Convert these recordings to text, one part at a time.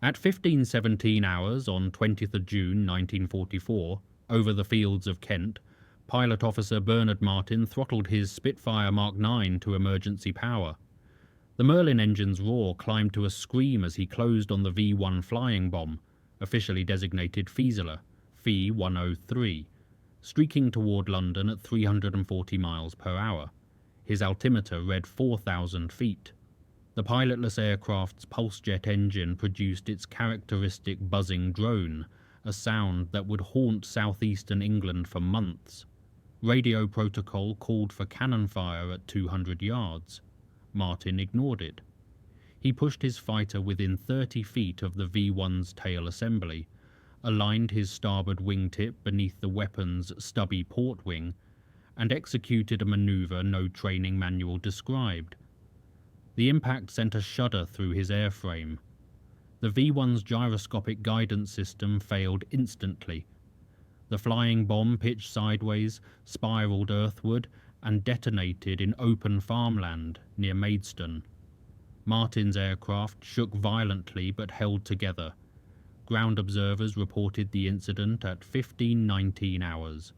At 15:17 hours on 20th of June 1944, over the fields of Kent, Pilot Officer Bernard Martin throttled his Spitfire Mark 9 to emergency power. The Merlin engine's roar climbed to a scream as he closed on the V-1 flying bomb, officially designated Fieseler, Phi 103, streaking toward London at 340 miles per hour. His altimeter read 4,000 feet. The pilotless aircraft's pulse jet engine produced its characteristic buzzing drone, a sound that would haunt southeastern England for months. Radio protocol called for cannon fire at 200 yards. Martin ignored it. He pushed his fighter within 30 feet of the V-1's tail assembly, aligned his starboard wingtip beneath the weapon's stubby port wing, and executed a maneuver no training manual described. The impact sent a shudder through his airframe. The V-1's gyroscopic guidance system failed instantly. The flying bomb pitched sideways, spiraled earthward, and detonated in open farmland near Maidstone. Martin's aircraft shook violently but held together. Ground observers reported the incident at 15:19 hours.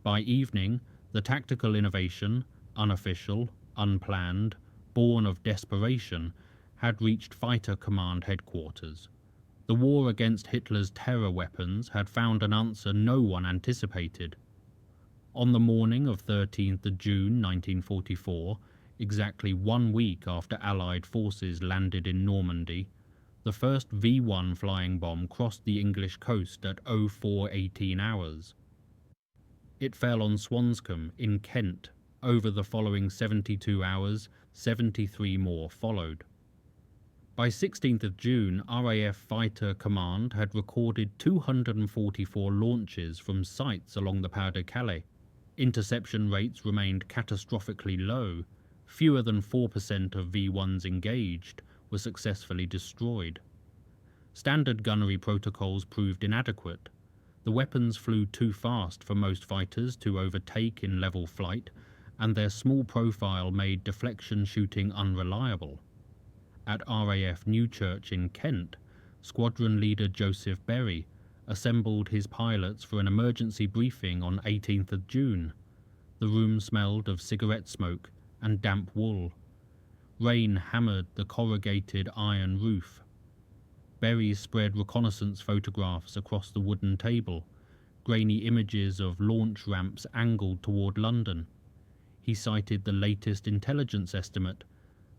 By evening, the tactical innovation, unofficial, unplanned, born of desperation, had reached Fighter Command headquarters. The war against Hitler's terror weapons had found an answer no one anticipated. On the morning of 13th of June 1944, exactly 1 week after Allied forces landed in Normandy, the first V-1 flying bomb crossed the English coast at 04:18 hours. It fell on Swanscombe in Kent. Over the following 72 hours, 73 more followed. By 16th of June, RAF Fighter Command had recorded 244 launches from sites along the Pas-de-Calais. Interception rates remained catastrophically low. Fewer than 4% of V-1s engaged were successfully destroyed. Standard gunnery protocols proved inadequate. The weapons flew too fast for most fighters to overtake in level flight, and their small profile made deflection shooting unreliable. At RAF Newchurch in Kent, squadron leader Joseph Berry assembled his pilots for an emergency briefing on 18th of June. The room smelled of cigarette smoke and damp wool. Rain hammered the corrugated iron roof. Berry spread reconnaissance photographs across the wooden table, grainy images of launch ramps angled toward London. He cited the latest intelligence estimate.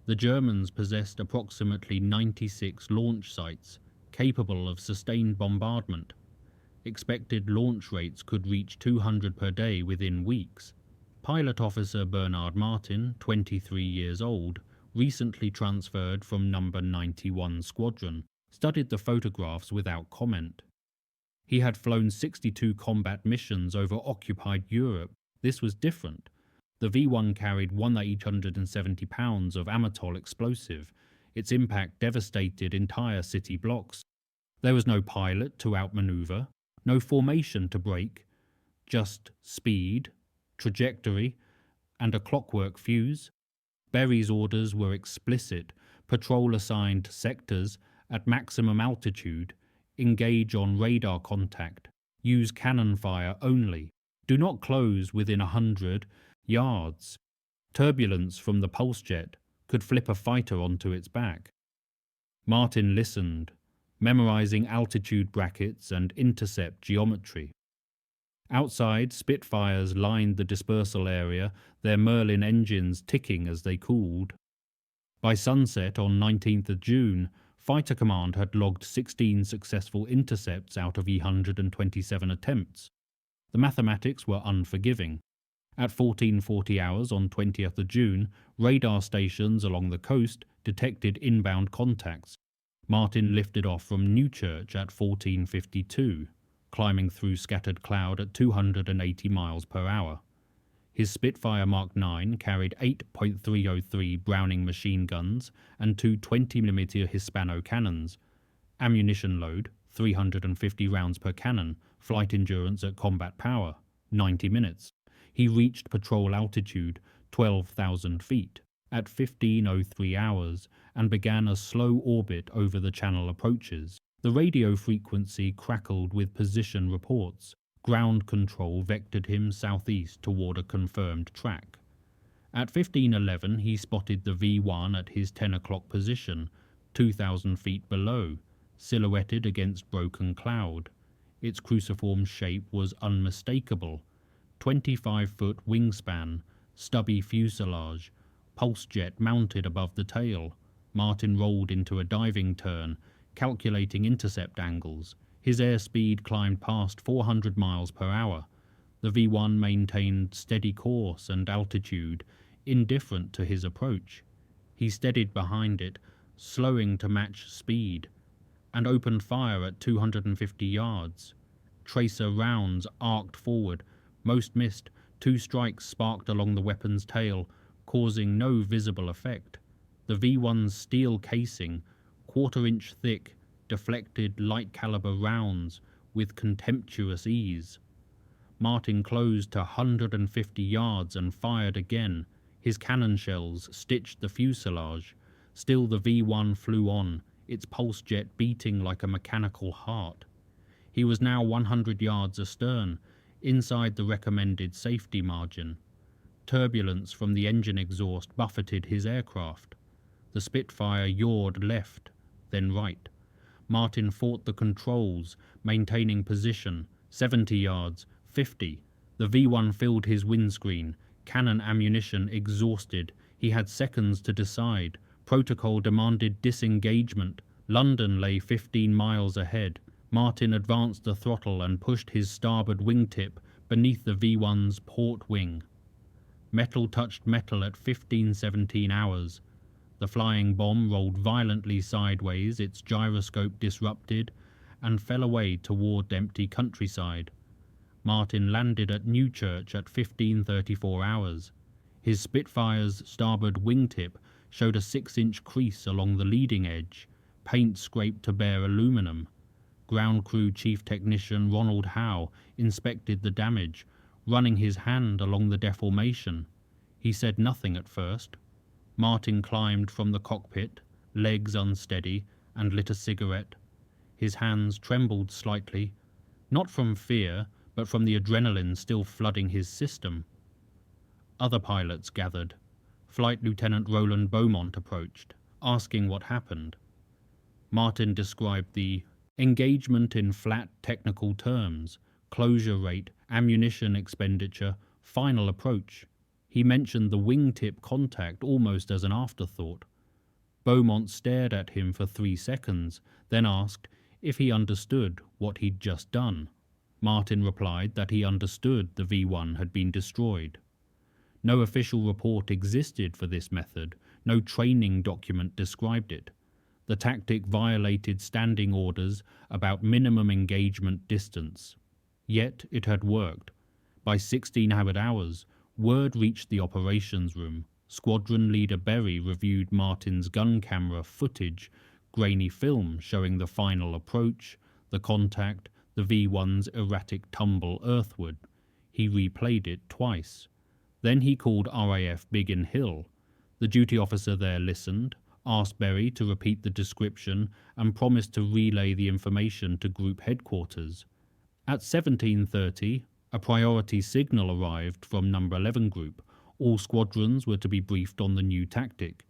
The Germans possessed approximately 96 launch sites, capable of sustained bombardment. Expected launch rates could reach 200 per day within weeks. Pilot Officer Bernard Martin, 23 years old, recently transferred from No. 91 Squadron, studied the photographs without comment. He had flown 62 combat missions over occupied Europe. This was different. The V-1 carried 870 pounds of Amatol explosive. Its impact devastated entire city blocks. There was no pilot to outmaneuver, no formation to break, just speed, trajectory, and a clockwork fuse. Berry's orders were explicit: patrol assigned sectors at maximum altitude, engage on radar contact, use cannon fire only, do not close within 100 yards. Turbulence from the pulse jet could flip a fighter onto its back. Martin listened, memorizing altitude brackets and intercept geometry. Outside, Spitfires lined the dispersal area, their Merlin engines ticking as they cooled. By sunset on 19th of June, Fighter Command had logged 16 successful intercepts out of 127 attempts. The mathematics were unforgiving. At 14:40 hours on 20th of June, radar stations along the coast detected inbound contacts. Martin lifted off from Newchurch at 14:52, climbing through scattered cloud at 280 miles per hour. His Spitfire Mark 9 carried 8.303 Browning machine guns and two 20mm Hispano cannons. Ammunition load, 350 rounds per cannon. Flight endurance at combat power, 90 minutes. He reached patrol altitude, 12,000 feet. at 15:03 hours and began a slow orbit over the Channel approaches. The radio frequency crackled with position reports. Ground control vectored him southeast toward a confirmed track. At 15:11 he spotted the V1 at his 10 o'clock position, 2,000 feet below, silhouetted against broken cloud. Its cruciform shape was unmistakable. 25-foot wingspan, stubby fuselage, pulse jet mounted above the tail. Martin rolled into a diving turn, calculating intercept angles. His airspeed climbed past 400 miles per hour. The V1 maintained steady course and altitude, indifferent to his approach. He steadied behind it, slowing to match speed, and opened fire at 250 yards. Tracer rounds arced forward. Most missed. 2 strikes sparked along the weapon's tail, causing no visible effect. The V1's steel casing, quarter-inch thick, deflected light-caliber rounds with contemptuous ease. Martin closed to 150 yards and fired again. His cannon shells stitched the fuselage. Still the V1 flew on, its pulse jet beating like a mechanical heart. He was now 100 yards astern, inside the recommended safety margin. Turbulence from the engine exhaust buffeted his aircraft. The Spitfire yawed left, then right. Martin fought the controls, maintaining position, 70 yards, 50. The V1 filled his windscreen, cannon ammunition exhausted. He had seconds to decide. Protocol demanded disengagement. London lay 15 miles ahead. Martin advanced the throttle and pushed his starboard wingtip beneath the V1's port wing. Metal touched metal at 15:17 hours. The flying bomb rolled violently sideways, its gyroscope disrupted, and fell away toward empty countryside. Martin landed at Newchurch at 15:34 hours. His Spitfire's starboard wingtip showed a 6-inch crease along the leading edge, paint scraped to bare aluminum. Ground Crew Chief Technician Ronald Howe inspected the damage, running his hand along the deformation. He said nothing at first. Martin climbed from the cockpit, legs unsteady, and lit a cigarette. His hands trembled slightly, not from fear, but from the adrenaline still flooding his system. Other pilots gathered. Flight Lieutenant Roland Beaumont approached, asking what happened. Martin described the engagement in flat technical terms, closure rate, ammunition expenditure, final approach. He mentioned the wingtip contact almost as an afterthought. Beaumont stared at him for 3 seconds, then asked if he understood what he'd just done. Martin replied that he understood the V1 had been destroyed. No official report existed for this method, no training document described it. The tactic violated standing orders about minimum engagement distance. Yet it had worked. By 1600 hours, word reached the operations room. Squadron Leader Berry reviewed Martin's gun camera footage, grainy film showing the final approach, the contact, the V1's erratic tumble earthward. He replayed it twice. Then he called RAF Biggin Hill. The duty officer there listened, asked Berry to repeat the description, and promised to relay the information to group headquarters. At 17:30, a priority signal arrived from Number 11 Group. All squadrons were to be briefed on the new tactic.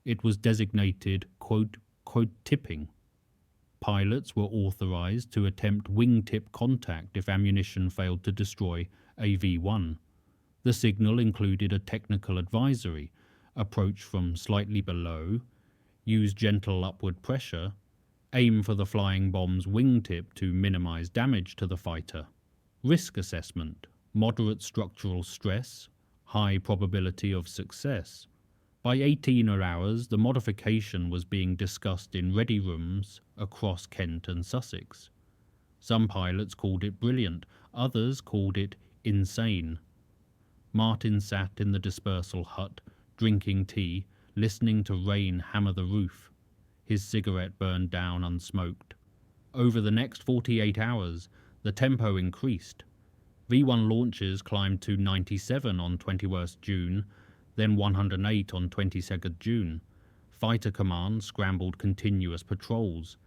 It was designated quote tipping. Pilots were authorized to attempt wingtip contact if ammunition failed to destroy a V1. The signal included a technical advisory: approach from slightly below, use gentle upward pressure, aim for the flying bomb's wingtip to minimize damage to the fighter. Risk assessment: moderate structural stress, high probability of success. By 18 hours, the modification was being discussed in ready rooms across Kent and Sussex. Some pilots called it brilliant, others called it insane. Martin sat in the dispersal hut, drinking tea, listening to rain hammer the roof. His cigarette burned down unsmoked. Over the next 48 hours, the tempo increased. V1 launches climbed to 97 on 21st June, then 108 on 22nd June. Fighter Command scrambled continuous patrols.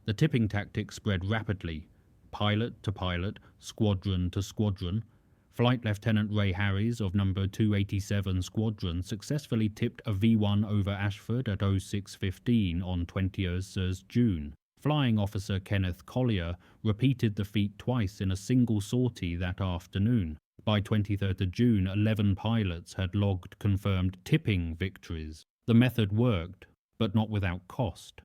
The tipping tactic spread rapidly, pilot to pilot, squadron to squadron. Flight Lieutenant Ray Harries of No. 287 Squadron successfully tipped a V-1 over Ashford at 06:15 on 20th June. Flying Officer Kenneth Collier repeated the feat twice in a single sortie that afternoon. By 23rd June, 11 pilots had logged confirmed tipping victories. The method worked, but not without cost.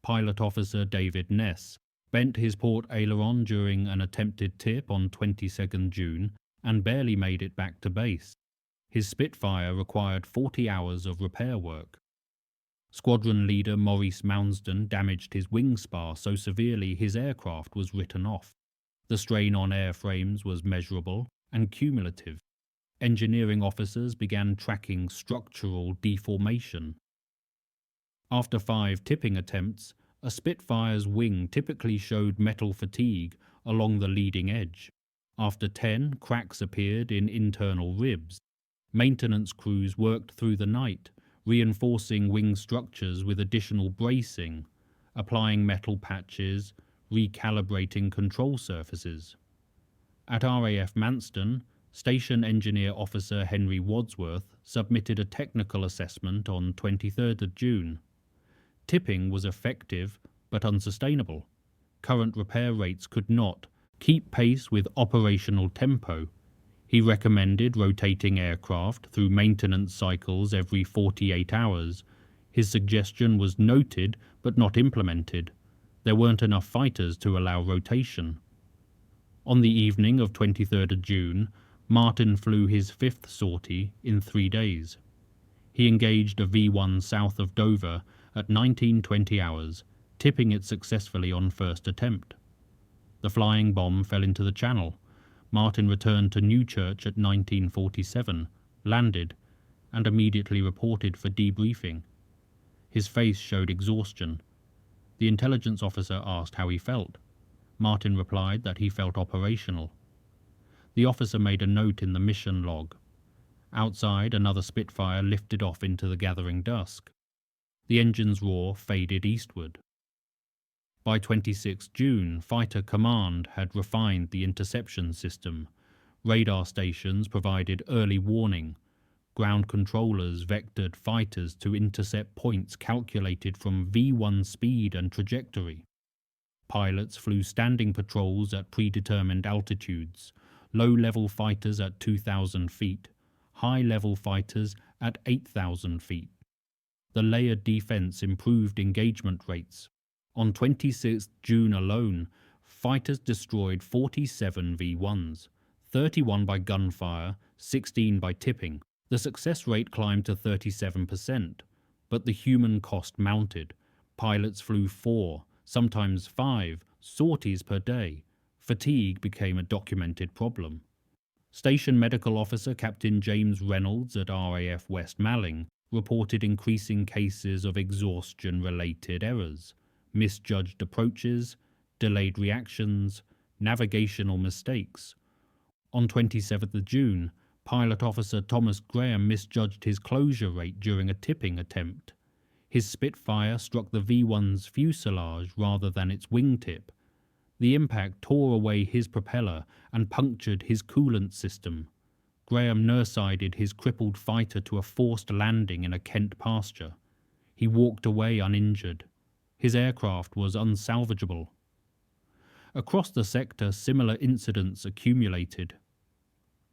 Pilot Officer David Ness bent his port aileron during an attempted tip on 22nd June and barely made it back to base. His Spitfire required 40 hours of repair work. Squadron leader Maurice Mounsden damaged his wing spar so severely his aircraft was written off. The strain on airframes was measurable and cumulative. Engineering officers began tracking structural deformation. After 5 tipping attempts, a Spitfire's wing typically showed metal fatigue along the leading edge. After 10, cracks appeared in internal ribs. Maintenance crews worked through the night, reinforcing wing structures with additional bracing, applying metal patches, recalibrating control surfaces. At RAF Manston, Station Engineer Officer Henry Wadsworth submitted a technical assessment on 23rd June. Tipping was effective but unsustainable. Current repair rates could not keep pace with operational tempo. He recommended rotating aircraft through maintenance cycles every 48 hours. His suggestion was noted but not implemented. There weren't enough fighters to allow rotation. On the evening of 23rd June, Martin flew his 5th sortie in 3 days. He engaged a V-1 south of Dover at 19:20 hours, tipping it successfully on first attempt. The flying bomb fell into the channel. Martin returned to Newchurch at 19:47, landed, and immediately reported for debriefing. His face showed exhaustion. The intelligence officer asked how he felt. Martin replied that he felt operational. The officer made a note in the mission log. Outside, another Spitfire lifted off into the gathering dusk. The engine's roar faded eastward. By 26 June, Fighter Command had refined the interception system. Radar stations provided early warning. Ground controllers vectored fighters to intercept points calculated from V-1 speed and trajectory. Pilots flew standing patrols at predetermined altitudes, low-level fighters at 2,000 feet, high-level fighters at 8,000 feet. The layered defense improved engagement rates. On 26 June alone, fighters destroyed 47 V-1s, 31 by gunfire, 16 by tipping. The success rate climbed to 37%, but the human cost mounted. Pilots flew 4, sometimes 5, sorties per day. Fatigue became a documented problem. Station Medical Officer Captain James Reynolds at RAF West Malling reported increasing cases of exhaustion-related errors, misjudged approaches, delayed reactions, navigational mistakes. On 27th June, Pilot Officer Thomas Graham misjudged his closure rate during a tipping attempt. His Spitfire struck the V-1's fuselage rather than its wingtip. The impact tore away his propeller and punctured his coolant system. Graham nurse-sided his crippled fighter to a forced landing in a Kent pasture. He walked away uninjured. His aircraft was unsalvageable. Across the sector, similar incidents accumulated.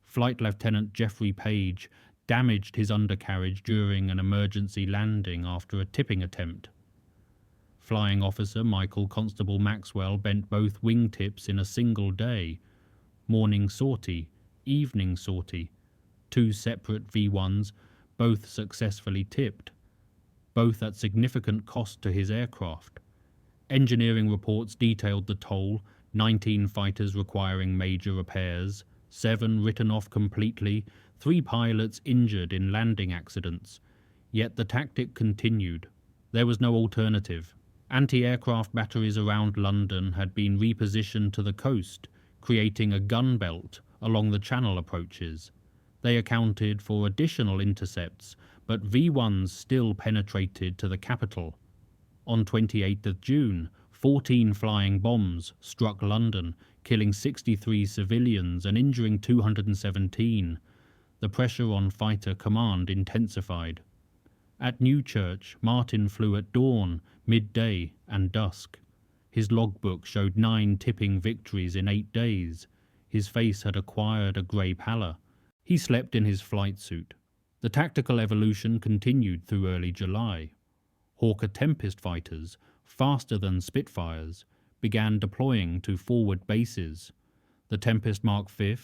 Flight Lieutenant Geoffrey Page damaged his undercarriage during an emergency landing after a tipping attempt. Flying Officer Michael Constable Maxwell bent both wingtips in a single day. Morning sortie, evening sortie. 2 separate V-1s, both successfully tipped, both at significant cost to his aircraft. Engineering reports detailed the toll: 19 fighters requiring major repairs, 7 written off completely, 3 pilots injured in landing accidents. Yet the tactic continued. There was no alternative. Anti-aircraft batteries around London had been repositioned to the coast, creating a gun belt along the channel approaches. They accounted for additional intercepts, but V-1s still penetrated to the capital. On 28th of June, 14 flying bombs struck London, killing 63 civilians and injuring 217. The pressure on fighter command intensified. At Newchurch, Martin flew at dawn, midday, and dusk. His logbook showed 9 tipping victories in 8 days. His face had acquired a grey pallor. He slept in his flight suit. The tactical evolution continued through early July. Hawker Tempest fighters, faster than Spitfires, began deploying to forward bases. The Tempest Mark V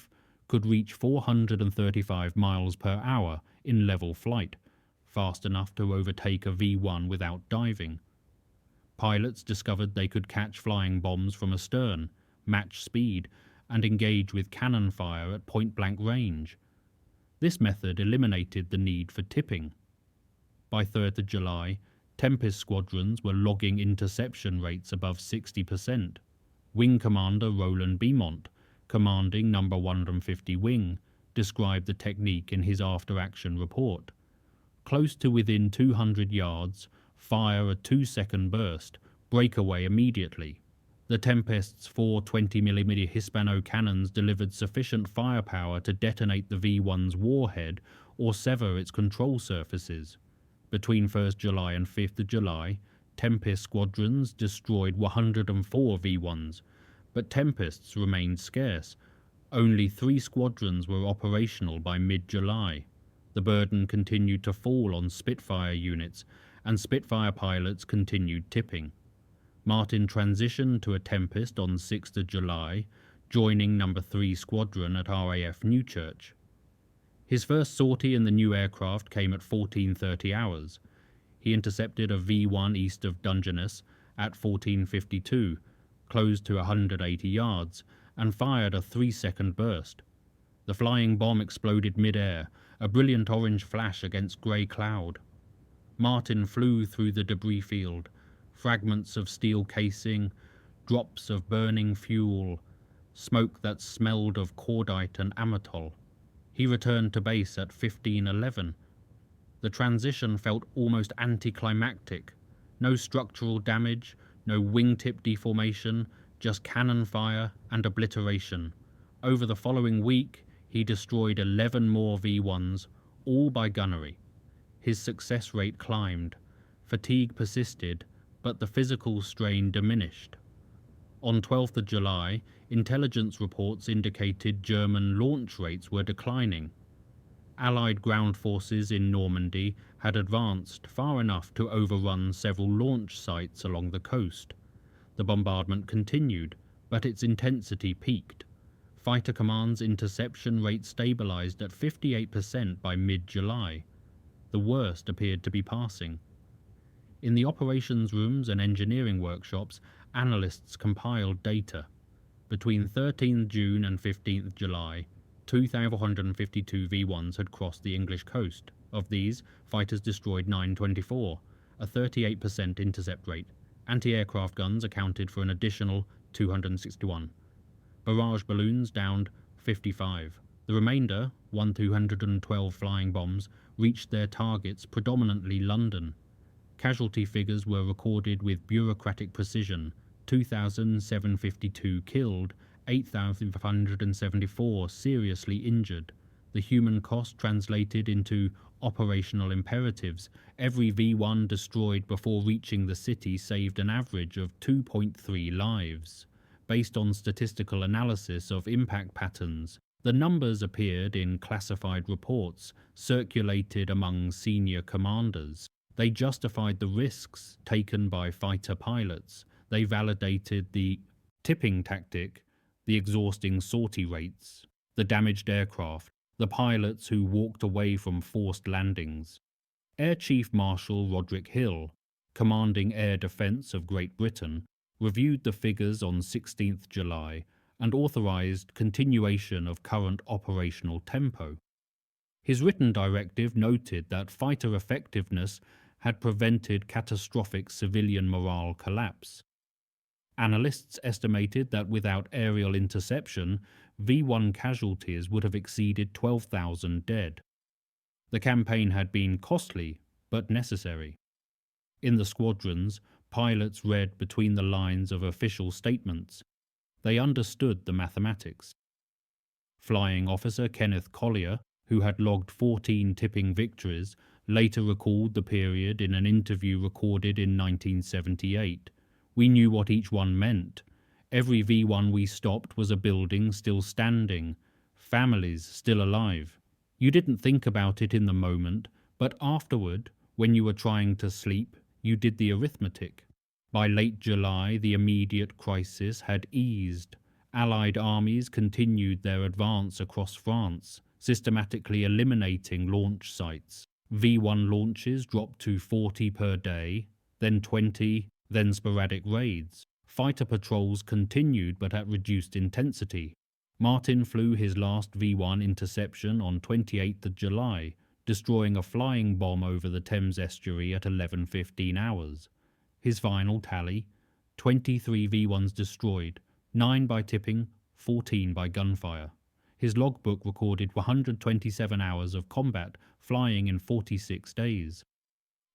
could reach 435 miles per hour in level flight, fast enough to overtake a V-1 without diving. Pilots discovered they could catch flying bombs from astern, match speed, and engage with cannon fire at point-blank range. This method eliminated the need for tipping. By 3rd of July, Tempest squadrons were logging interception rates above 60%. Wing Commander Roland Beaumont, commanding No. 150 Wing, described the technique in his after-action report. Close to within 200 yards, fire a 2-second burst, break away immediately. The Tempest's 4 20mm Hispano cannons delivered sufficient firepower to detonate the V-1's warhead or sever its control surfaces. Between 1st July and 5th of July, Tempest squadrons destroyed 104 V-1s, but Tempests remained scarce. Only 3 squadrons were operational by mid-July. The burden continued to fall on Spitfire units, and Spitfire pilots continued tipping. Martin transitioned to a Tempest on 6th of July, joining No. 3 Squadron at RAF Newchurch. His first sortie in the new aircraft came at 14:30 hours. He intercepted a V-1 east of Dungeness at 14:52, closed to 180 yards, and fired a 3-second burst. The flying bomb exploded mid-air, a brilliant orange flash against grey cloud. Martin flew through the debris field, fragments of steel casing, drops of burning fuel, smoke that smelled of cordite and amatol. He returned to base at 15:11. The transition felt almost anticlimactic. No structural damage, no wingtip deformation, just cannon fire and obliteration. Over the following week, he destroyed 11 more V-1s, all by gunnery. His success rate climbed. Fatigue persisted, but the physical strain diminished. On 12th of July, intelligence reports indicated German launch rates were declining. Allied ground forces in Normandy had advanced far enough to overrun several launch sites along the coast. The bombardment continued, but its intensity peaked. Fighter Command's interception rate stabilized at 58% by mid-July. The worst appeared to be passing. In the operations rooms and engineering workshops, analysts compiled data. Between 13th June and 15th July, 2,452 V-1s had crossed the English coast. Of these, fighters destroyed 924, a 38% intercept rate. Anti-aircraft guns accounted for an additional 261. Barrage balloons downed 55. The remainder, 1,212 flying bombs, reached their targets, predominantly London. Casualty figures were recorded with bureaucratic precision: 2,752 killed, 8,574 seriously injured. The human cost translated into operational imperatives. Every V-1 destroyed before reaching the city saved an average of 2.3 lives. Based on statistical analysis of impact patterns, the numbers appeared in classified reports circulated among senior commanders. They justified the risks taken by fighter pilots. They validated the tipping tactic, the exhausting sortie rates, the damaged aircraft, the pilots who walked away from forced landings. Air Chief Marshal Roderick Hill, commanding Air Defence of Great Britain, reviewed the figures on 16th July and authorised continuation of current operational tempo. His written directive noted that fighter effectiveness had prevented catastrophic civilian morale collapse. Analysts estimated that without aerial interception, V1 casualties would have exceeded 12,000 dead. The campaign had been costly, but necessary. In the squadrons, pilots read between the lines of official statements. They understood the mathematics. Flying officer Kenneth Collier, who had logged 14 tipping victories, later recalled the period in an interview recorded in 1978. We knew what each one meant. Every V1 we stopped was a building still standing, families still alive. You didn't think about it in the moment, but afterward, when you were trying to sleep, you did the arithmetic. By late July, the immediate crisis had eased. Allied armies continued their advance across France, systematically eliminating launch sites. V1 launches dropped to 40 per day, then 20, then sporadic raids. Fighter patrols continued but at reduced intensity. Martin flew his last V1 interception on 28th of July, destroying a flying bomb over the Thames estuary at 11:15 hours. His final tally: 23 V1s destroyed, 9 by tipping, 14 by gunfire. His logbook recorded 127 hours of combat, flying in 46 days.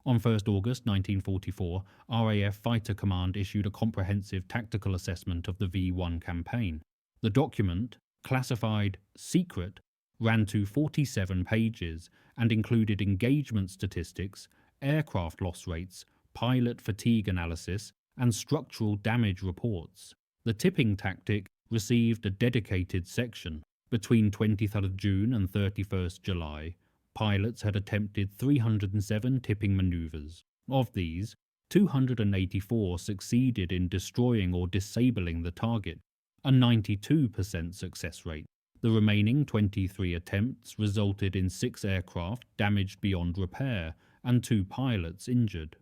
On 1st August 1944, RAF Fighter Command issued a comprehensive tactical assessment of the V1 campaign. The document, classified secret, ran to 47 pages and included engagement statistics, aircraft loss rates, pilot fatigue analysis, and structural damage reports. The tipping tactic received a dedicated section. Between 23rd of June and 31st July, pilots had attempted 307 tipping maneuvers. Of these, 284 succeeded in destroying or disabling the target, a 92% success rate. The remaining 23 attempts resulted in 6 aircraft damaged beyond repair and 2 pilots injured.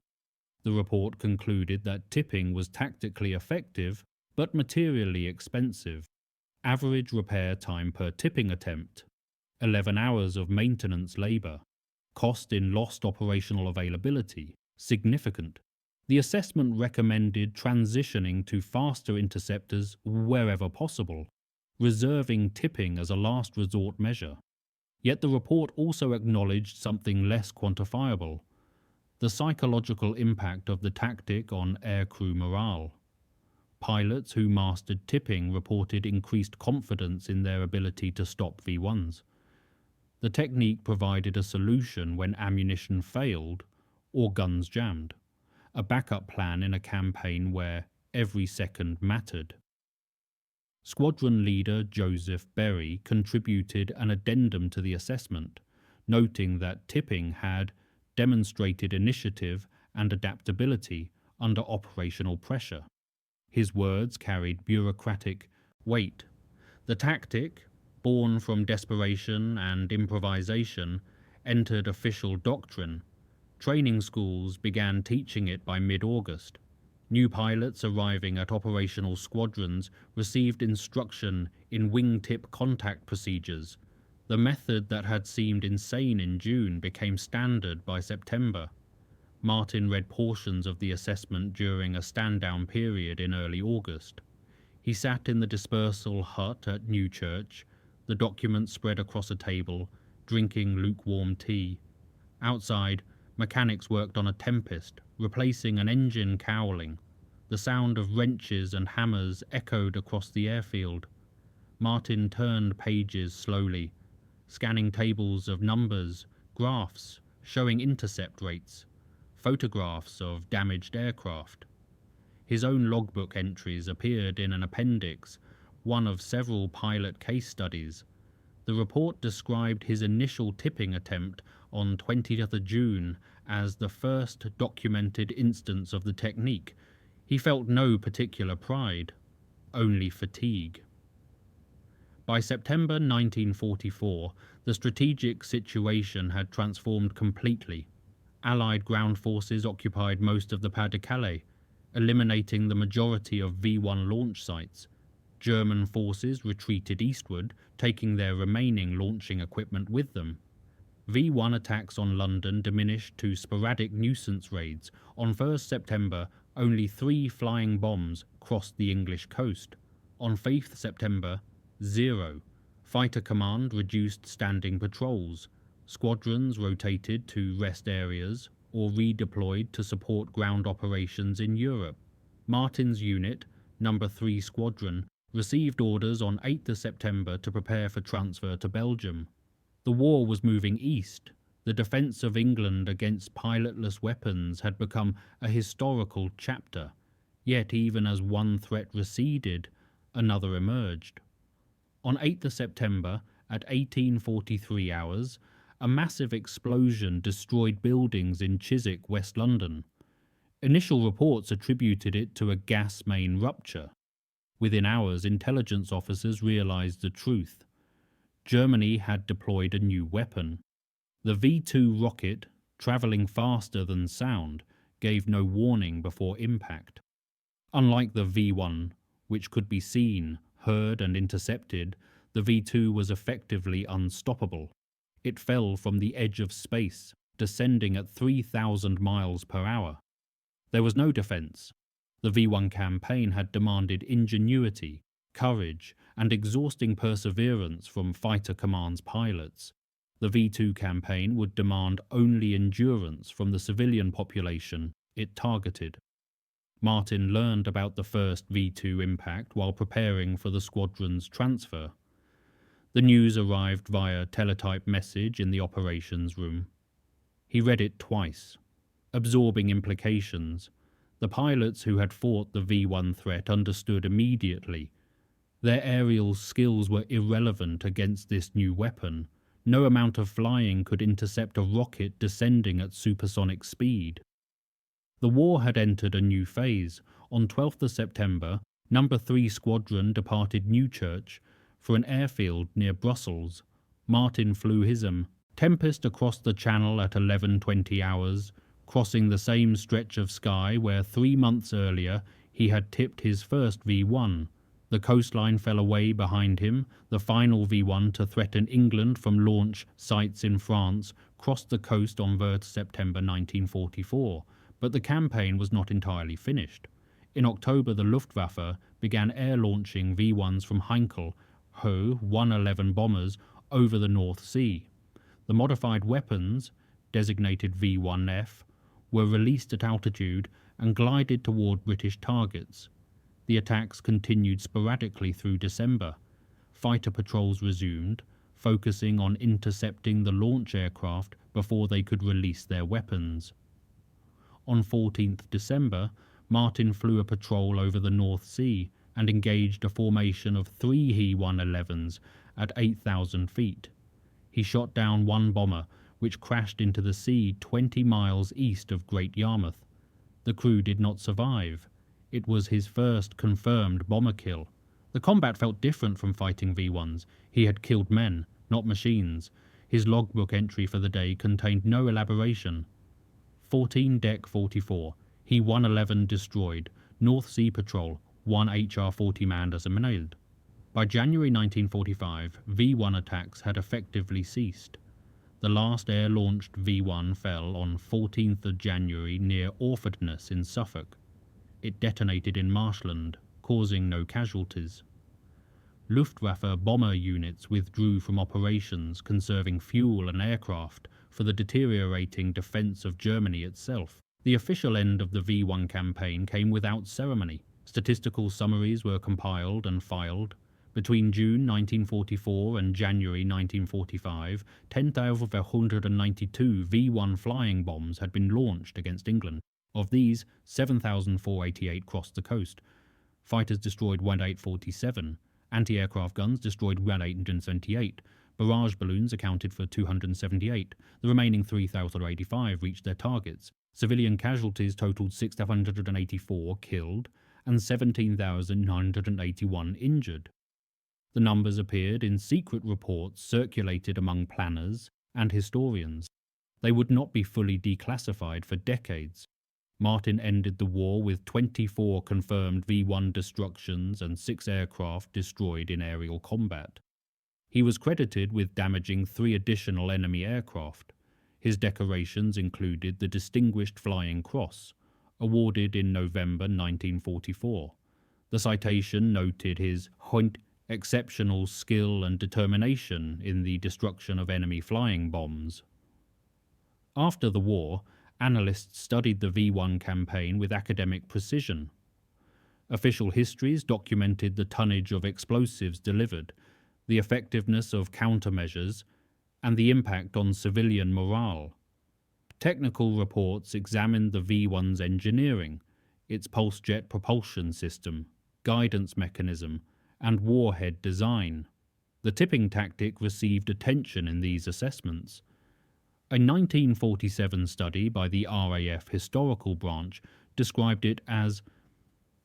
The report concluded that tipping was tactically effective but materially expensive. Average repair time per tipping attempt: 11 hours of maintenance labour. Cost in lost operational availability: significant. The assessment recommended transitioning to faster interceptors wherever possible, reserving tipping as a last resort measure. Yet the report also acknowledged something less quantifiable: the psychological impact of the tactic on aircrew morale. Pilots who mastered tipping reported increased confidence in their ability to stop V1s. The technique provided a solution when ammunition failed or guns jammed, a backup plan in a campaign where every second mattered. Squadron leader Joseph Berry contributed an addendum to the assessment, noting that tipping had demonstrated initiative and adaptability under operational pressure. His words carried bureaucratic weight. The tactic, born from desperation and improvisation, entered official doctrine. Training schools began teaching it by mid-August. New pilots arriving at operational squadrons received instruction in wingtip contact procedures. The method that had seemed insane in June became standard by September. Martin read portions of the assessment during a stand-down period in early August. He sat in the dispersal hut at Newchurch, the document spread across a table, drinking lukewarm tea. Outside, mechanics worked on a Tempest, replacing an engine cowling. The sound of wrenches and hammers echoed across the airfield. Martin turned pages slowly, scanning tables of numbers, graphs showing intercept rates, photographs of damaged aircraft. His own logbook entries appeared in an appendix, one of several pilot case studies. The report described his initial tipping attempt on 20th of June as the first documented instance of the technique. He felt no particular pride, only fatigue. By September 1944, the strategic situation had transformed completely. Allied ground forces occupied most of the Pas-de-Calais, eliminating the majority of V1 launch sites. German forces retreated eastward, taking their remaining launching equipment with them. V1 attacks on London diminished to sporadic nuisance raids. On 1st September, only 3 flying bombs crossed the English coast. On 5th September, 0. Fighter command reduced standing patrols. Squadrons rotated to rest areas or redeployed to support ground operations in Europe. Martin's unit, No. 3 Squadron, received orders on 8th September to prepare for transfer to Belgium. The war was moving east. The defence of England against pilotless weapons had become a historical chapter, yet even as one threat receded, another emerged. On 8th September, at 1843 hours, a massive explosion destroyed buildings in Chiswick, West London. Initial reports attributed it to a gas main rupture. Within hours, intelligence officers realised the truth. Germany had deployed a new weapon. The V-2 rocket, travelling faster than sound, gave no warning before impact. Unlike the V-1, which could be seen, heard and intercepted, the V-2 was effectively unstoppable. It fell from the edge of space, descending at 3,000 miles per hour. There was no defence. The V-1 campaign had demanded ingenuity, courage, and exhausting perseverance from fighter command's pilots. The V-2 campaign would demand only endurance from the civilian population it targeted. Martin learned about the first V-2 impact while preparing for the squadron's transfer. The news arrived via teletype message in the operations room. He read it twice, absorbing implications. The pilots who had fought the V-1 threat understood immediately. Their aerial skills were irrelevant against this new weapon. No amount of flying could intercept a rocket descending at supersonic speed. The war had entered a new phase. On 12th September, No. 3 Squadron departed Newchurch for an airfield near Brussels. Martin flew his Tempest across the Channel at 11:20 hours, crossing the same stretch of sky where 3 months earlier he had tipped his first V-1. The coastline fell away behind him. The final V-1 to threaten England from launch sites in France crossed the coast on 3rd September 1944, but the campaign was not entirely finished. In October, the Luftwaffe began air-launching V-1s from Heinkel, Ho 111 bombers over the North Sea. The modified weapons, designated V-1F, were released at altitude and glided toward British targets. The attacks continued sporadically through December. Fighter patrols resumed, focusing on intercepting the launch aircraft before they could release their weapons. On 14th December, Martin flew a patrol over the North Sea and engaged a formation of 3 He-111s at 8,000 feet. He shot down one bomber, which crashed into the sea 20 miles east of Great Yarmouth. The crew did not survive. It was his first confirmed bomber kill. The combat felt different from fighting V-1s. He had killed men, not machines. His logbook entry for the day contained no elaboration. 14 Deck 44, He-111 destroyed, North Sea Patrol, 1 HR-40 manned as a minade. By January 1945, V-1 attacks had effectively ceased. The last air-launched V-1 fell on 14th January near Orfordness in Suffolk. It detonated in marshland, causing no casualties. Luftwaffe bomber units withdrew from operations, conserving fuel and aircraft for the deteriorating defence of Germany itself. The official end of the V-1 campaign came without ceremony. Statistical summaries were compiled and filed. Between June 1944 and January 1945, 10,192 V-1 flying bombs had been launched against England. Of these, 7,488 crossed the coast. Fighters destroyed 1,847. Anti-aircraft guns destroyed 1,878. Barrage balloons accounted for 278. The remaining 3,085 reached their targets. Civilian casualties totaled 684 killed and 17,981 injured. The numbers appeared in secret reports circulated among planners and historians. They would not be fully declassified for decades. Martin ended the war with 24 confirmed V-1 destructions and 6 aircraft destroyed in aerial combat. He was credited with damaging 3 additional enemy aircraft. His decorations included the Distinguished Flying Cross, awarded in November 1944. The citation noted his exceptional skill and determination in the destruction of enemy flying bombs. After the war, analysts studied the V-1 campaign with academic precision. Official histories documented the tonnage of explosives delivered, the effectiveness of countermeasures, and the impact on civilian morale. Technical reports examined the V-1's engineering, its pulse jet propulsion system, guidance mechanism, and warhead design. The tipping tactic received attention in these assessments. A 1947 study by the RAF Historical Branch described it as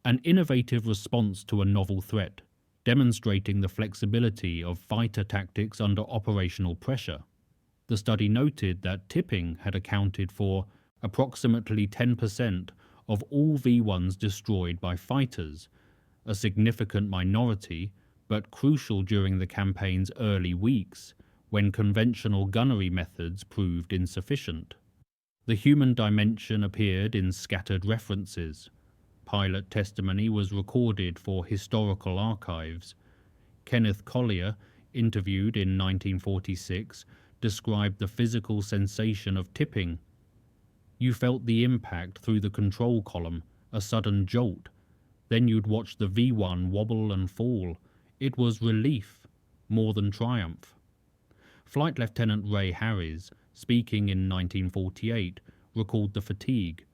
an innovative response to a novel threat, demonstrating the flexibility of fighter tactics under operational pressure. The study noted that tipping had accounted for approximately 10% of all V-1s destroyed by fighters, a significant minority, but crucial during the campaign's early weeks, when conventional gunnery methods proved insufficient. The human dimension appeared in scattered references. Pilot testimony was recorded for historical archives. Kenneth Collier, interviewed in 1946, described the physical sensation of tipping. You felt the impact through the control column, a sudden jolt. Then you'd watch the V-1 wobble and fall. It was relief, more than triumph. Flight Lieutenant Ray Harris, speaking in 1948, recalled the fatigue.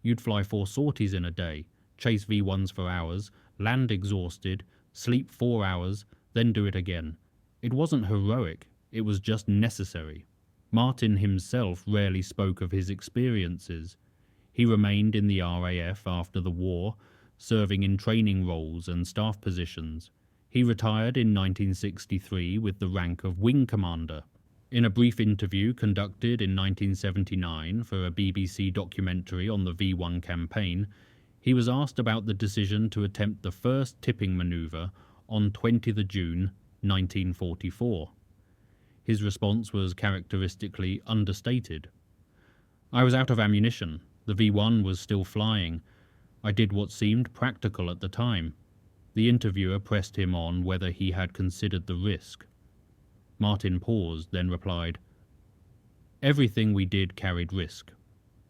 You'd fly 4 sorties in a day, chase V-1s for hours, land exhausted, sleep 4 hours, then do it again. It wasn't heroic, it was just necessary. Martin himself rarely spoke of his experiences. He remained in the RAF after the war, serving in training roles and staff positions. He retired in 1963 with the rank of Wing Commander. In a brief interview conducted in 1979 for a BBC documentary on the V-1 campaign, he was asked about the decision to attempt the first tipping manoeuvre on 20th June 1944. His response was characteristically understated. I was out of ammunition. The V-1 was still flying. I did what seemed practical at the time. The interviewer pressed him on whether he had considered the risk. Martin paused, then replied, "Everything we did carried risk.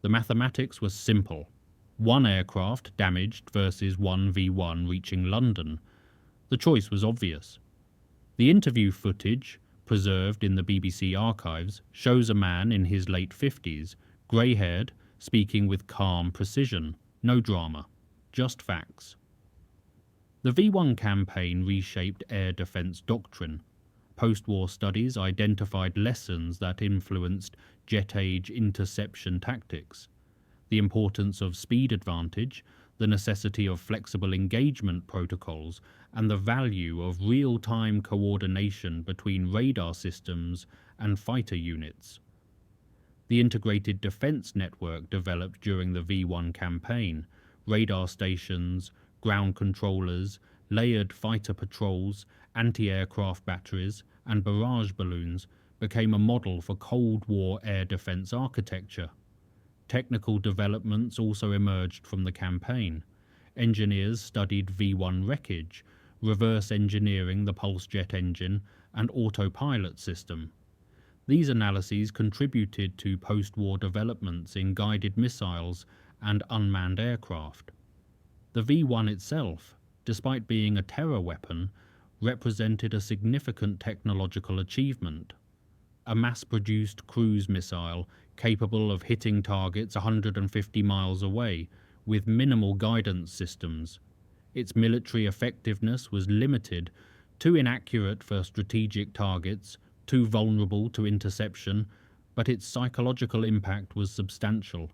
The mathematics was simple. 1 aircraft damaged versus 1 V-1 reaching London. The choice was obvious." The interview footage, preserved in the BBC archives, shows a man in his late 50s, grey-haired, speaking with calm precision. No drama, just facts. The V-1 campaign reshaped air defence doctrine. Post-war studies identified lessons that influenced jet-age interception tactics. The importance of speed advantage, the necessity of flexible engagement protocols, and the value of real-time coordination between radar systems and fighter units. The integrated defence network developed during the V-1 campaign, radar stations, ground controllers, layered fighter patrols, anti-aircraft batteries, and barrage balloons, became a model for Cold War air defence architecture. Technical developments also emerged from the campaign. Engineers studied V-1 wreckage, reverse engineering the pulse jet engine, and autopilot system. These analyses contributed to post-war developments in guided missiles and unmanned aircraft. The V-1 itself, despite being a terror weapon, represented a significant technological achievement. A mass-produced cruise missile capable of hitting targets 150 miles away with minimal guidance systems. Its military effectiveness was limited, too inaccurate for strategic targets, too vulnerable to interception, but its psychological impact was substantial.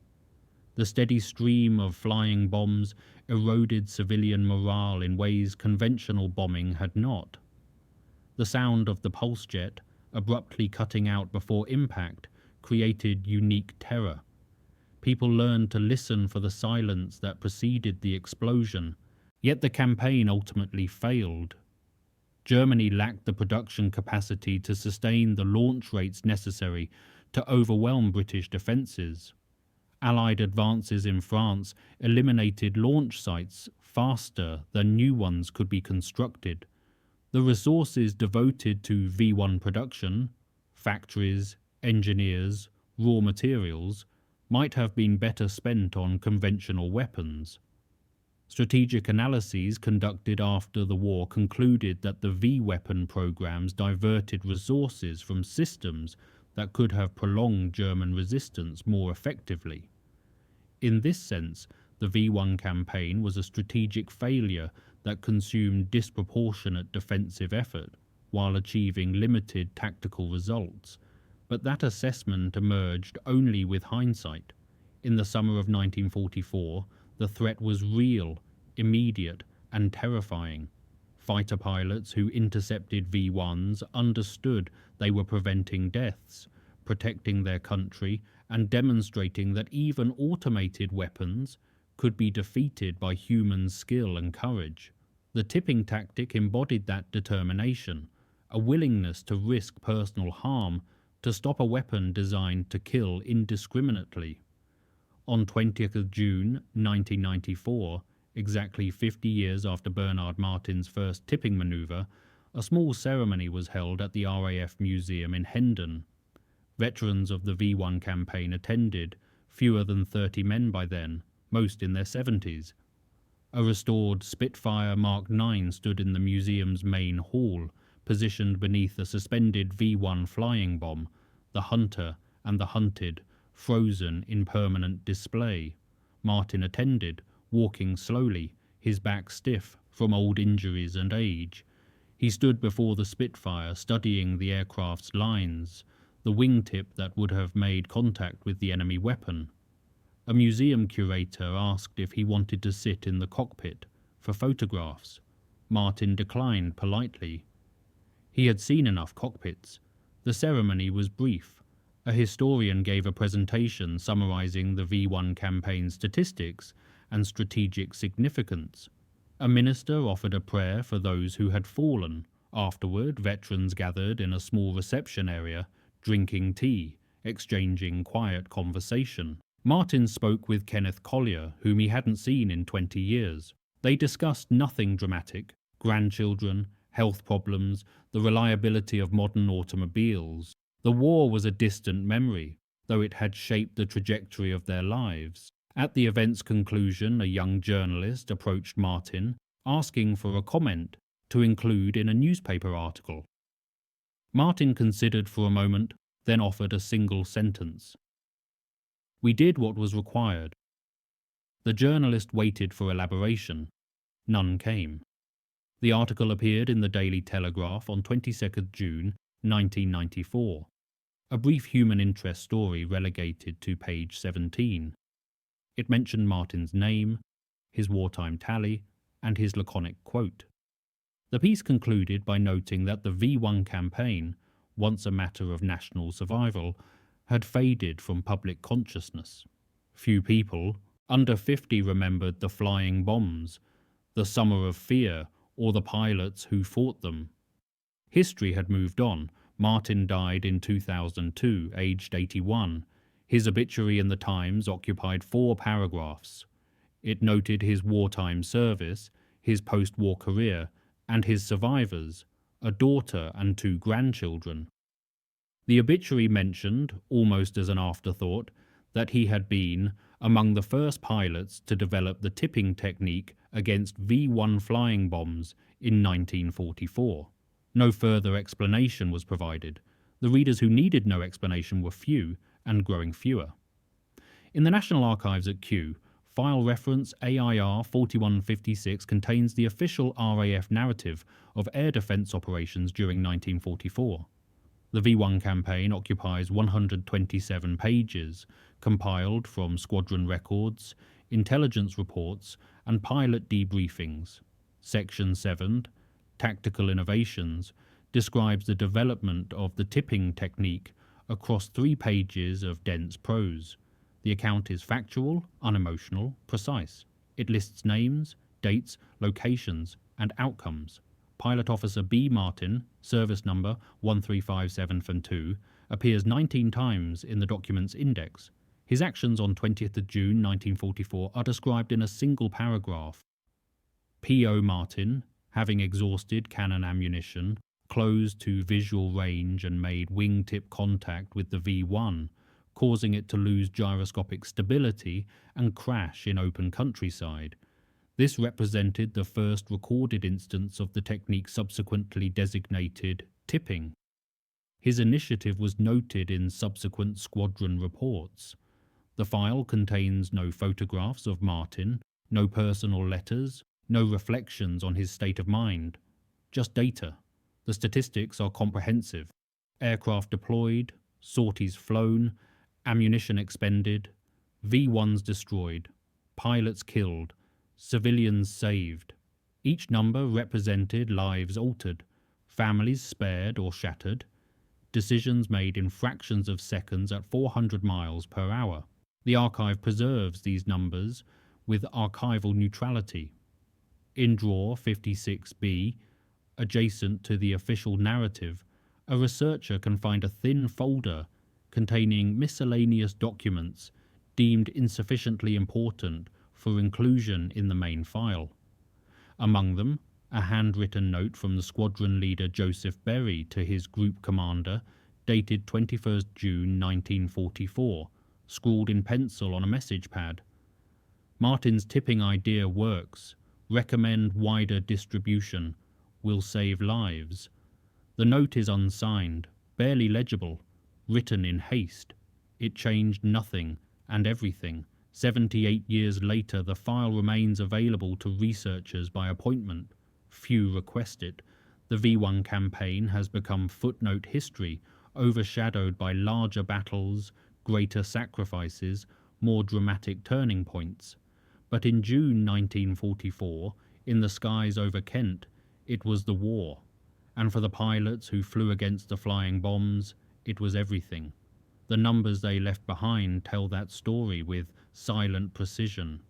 The steady stream of flying bombs eroded civilian morale in ways conventional bombing had not. The sound of the pulse jet, abruptly cutting out before impact, created unique terror. People learned to listen for the silence that preceded the explosion, yet the campaign ultimately failed. Germany lacked the production capacity to sustain the launch rates necessary to overwhelm British defences. Allied advances in France eliminated launch sites faster than new ones could be constructed. The resources devoted to V1 production, factories, engineers, raw materials, might have been better spent on conventional weapons. Strategic analyses conducted after the war concluded that the V-weapon programs diverted resources from systems that could have prolonged German resistance more effectively. In this sense, the V1 campaign was a strategic failure that consumed disproportionate defensive effort while achieving limited tactical results. But that assessment emerged only with hindsight. In the summer of 1944, the threat was real, immediate, and terrifying. Fighter pilots who intercepted V-1s understood they were preventing deaths, protecting their country, and demonstrating that even automated weapons could be defeated by human skill and courage. The tipping tactic embodied that determination, a willingness to risk personal harm to stop a weapon designed to kill indiscriminately. On 20th of June 1994, exactly 50 years after Bernard Martin's first tipping maneuver, a small ceremony was held at the RAF Museum in Hendon. Veterans of the V1 campaign attended, fewer than 30 men by then, most in their 70s. A restored Spitfire Mark IX stood in the museum's main hall, positioned beneath a suspended V1 flying bomb, the Hunter and the Hunted, frozen in permanent display. Martin attended, walking slowly, his back stiff from old injuries and age. He stood before the Spitfire, studying the aircraft's lines, the wingtip that would have made contact with the enemy weapon. A museum curator asked if he wanted to sit in the cockpit for photographs. Martin declined politely. He had seen enough cockpits. The ceremony was brief. A historian gave a presentation summarizing the V1 campaign statistics and strategic significance. A minister offered a prayer for those who had fallen. Afterward, veterans gathered in a small reception area, drinking tea, exchanging quiet conversation. Martin spoke with Kenneth Collier, whom he hadn't seen in 20 years. They discussed nothing dramatic: grandchildren, health problems, the reliability of modern automobiles. The war was a distant memory, though it had shaped the trajectory of their lives. At the event's conclusion, a young journalist approached Martin, asking for a comment to include in a newspaper article. Martin considered for a moment, then offered a single sentence. "We did what was required." The journalist waited for elaboration. None came. The article appeared in the Daily Telegraph on 22nd June 1994, a brief human interest story relegated to page 17. It mentioned Martin's name, his wartime tally, and his laconic quote. The piece concluded by noting that the V1 campaign, once a matter of national survival, had faded from public consciousness. Few people, under 50, remembered the flying bombs, the summer of fear, or the pilots who fought them. History had moved on. Martin died in 2002, aged 81. His obituary in the Times occupied 4 paragraphs. It noted his wartime service, his post-war career, and his survivors, a daughter and 2 grandchildren. The obituary mentioned, almost as an afterthought, that he had been among the first pilots to develop the tipping technique against V1 flying bombs in 1944. No further explanation was provided. The readers who needed no explanation were few and growing fewer. In the National Archives at Kew, file reference AIR 4156 contains the official RAF narrative of air defence operations during 1944. The V1 campaign occupies 127 pages, compiled from squadron records, intelligence reports, and pilot debriefings. Section 7, Tactical Innovations, describes the development of the tipping technique across 3 pages of dense prose. The account is factual, unemotional, precise. It lists names, dates, locations, and outcomes. Pilot Officer B. Martin, service number 1357 from 2, appears 19 times in the document's index. His actions on 20th of June 1944 are described in a single paragraph. P.O. Martin, having exhausted cannon ammunition, closed to visual range and made wingtip contact with the V-1, causing it to lose gyroscopic stability and crash in open countryside. This represented the first recorded instance of the technique subsequently designated tipping. His initiative was noted in subsequent squadron reports. The file contains no photographs of Martin, no personal letters, no reflections on his state of mind, just data. The statistics are comprehensive. Aircraft deployed, sorties flown, ammunition expended, V-1s destroyed, pilots killed, civilians saved. Each number represented lives altered, families spared or shattered, decisions made in fractions of seconds at 400 miles per hour. The archive preserves these numbers with archival neutrality. In drawer 56B, adjacent to the official narrative, a researcher can find a thin folder containing miscellaneous documents deemed insufficiently important for inclusion in the main file. Among them, a handwritten note from the squadron leader Joseph Berry to his group commander, dated 21st June 1944, scrawled in pencil on a message pad. Martin's tipping idea works. Recommend wider distribution. Will save lives. The note is unsigned, barely legible, written in haste. It changed nothing and everything. 78 years later, the file remains available to researchers by appointment. Few request it. The V-1 campaign has become footnote history, overshadowed by larger battles, greater sacrifices, more dramatic turning points. But in June 1944, in the skies over Kent, it was the war. And for the pilots who flew against the flying bombs, it was everything. The numbers they left behind tell that story with silent precision.